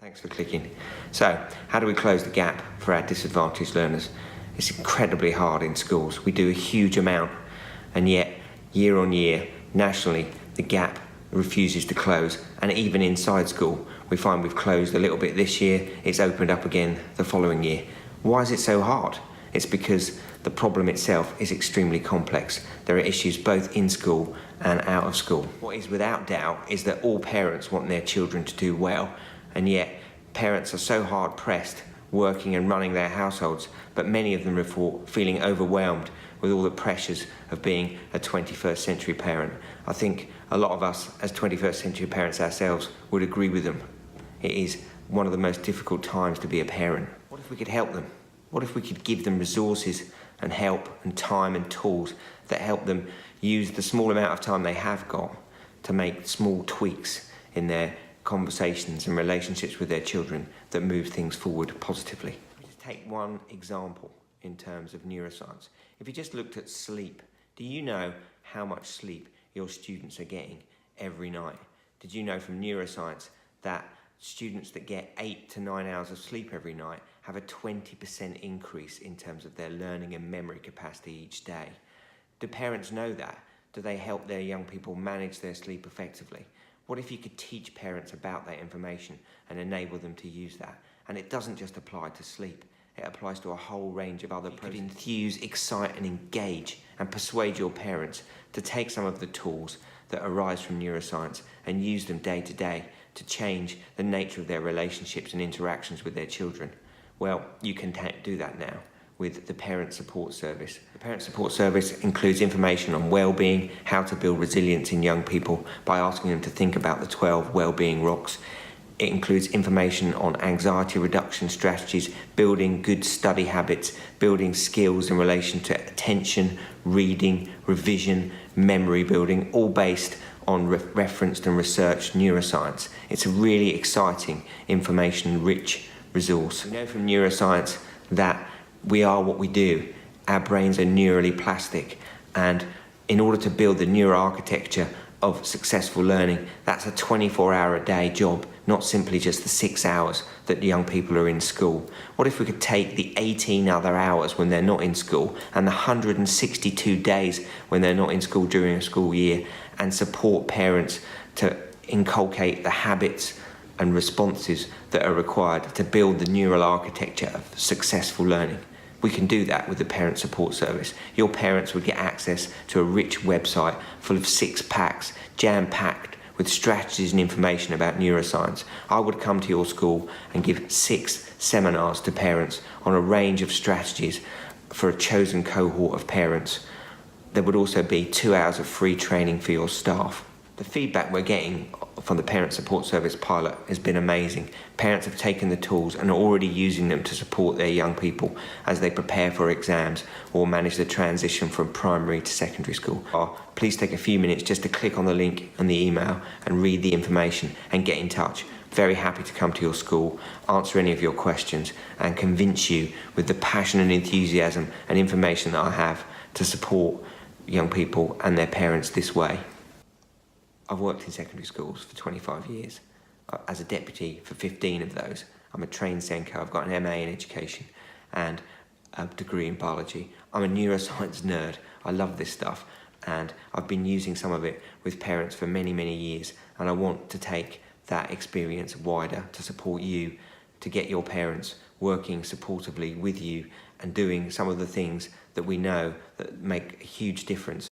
Thanks for clicking. So, how do we close the gap for our disadvantaged learners? It's incredibly hard in schools. We do a huge amount, and yet, year on year, nationally, the gap refuses to close. And even inside school, we find we've closed a little bit this year, it's opened up again the following year. Why is it so hard? It's because the problem itself is extremely complex. There are issues both in school and out of school. What is without doubt is that all parents want their children to do well, and yet parents are so hard pressed working and running their households, but many of them report feeling overwhelmed with all the pressures of being a 21st century parent. I think a lot of us as 21st century parents ourselves would agree with them. It is one of the most difficult times to be a parent. What if we could help them? What if we could give them resources and help and time and tools that help them use the small amount of time they have got to make small tweaks in their conversations and relationships with their children that move things forward positively? Just take one example in terms of neuroscience. If you just looked at sleep, do you know how much sleep your students are getting every night? Did you know from neuroscience that students that get 8 to 9 hours of sleep every night have a 20% increase in terms of their learning and memory capacity each day? Do parents know that? Do they help their young people manage their sleep effectively? What if you could teach parents about that information and enable them to use that? And it doesn't just apply to sleep. It applies to a whole range of other processes. You could enthuse, excite and engage and persuade your parents to take some of the tools that arise from neuroscience and use them day to day to change the nature of their relationships and interactions with their children. Well, you can do that now with the Parent Support Service. The Parent Support Service includes information on well-being, how to build resilience in young people by asking them to think about the 12 well-being rocks. It includes information on anxiety reduction strategies, building good study habits, building skills in relation to attention, reading, revision, memory building, all based on referenced and researched neuroscience. It's a really exciting, information-rich resource. We know from neuroscience that we are what we do. Our brains are neurally plastic, and in order to build the neuroarchitecture of successful learning, that's a 24-hour-a-day job, not simply just the 6 hours that young people are in school. What if we could take the 18 other hours when they're not in school and the 162 days when they're not in school during a school year and support parents to inculcate the habits and responses that are required to build the neural architecture of successful learning? We can do that with the Parent Support Service. Your parents would get access to a rich website full of 6 packs, jam-packed with strategies and information about neuroscience. I would come to your school and give 6 seminars to parents on a range of strategies for a chosen cohort of parents. There would also be 2 hours of free training for your staff. The feedback we're getting from the Parent Support Service pilot has been amazing. Parents have taken the tools and are already using them to support their young people as they prepare for exams or manage the transition from primary to secondary school. Please take a few minutes just to click on the link in the email and read the information and get in touch. Very happy to come to your school, answer any of your questions and convince you with the passion and enthusiasm and information that I have to support young people and their parents this way. I've worked in secondary schools for 25 years. As a deputy for 15 of those. I'm a trained Senko, I've got an MA in education and a degree in biology. I'm a neuroscience nerd. I love this stuff and I've been using some of it with parents for many, many years, and I want to take that experience wider to support you, to get your parents working supportively with you and doing some of the things that we know that make a huge difference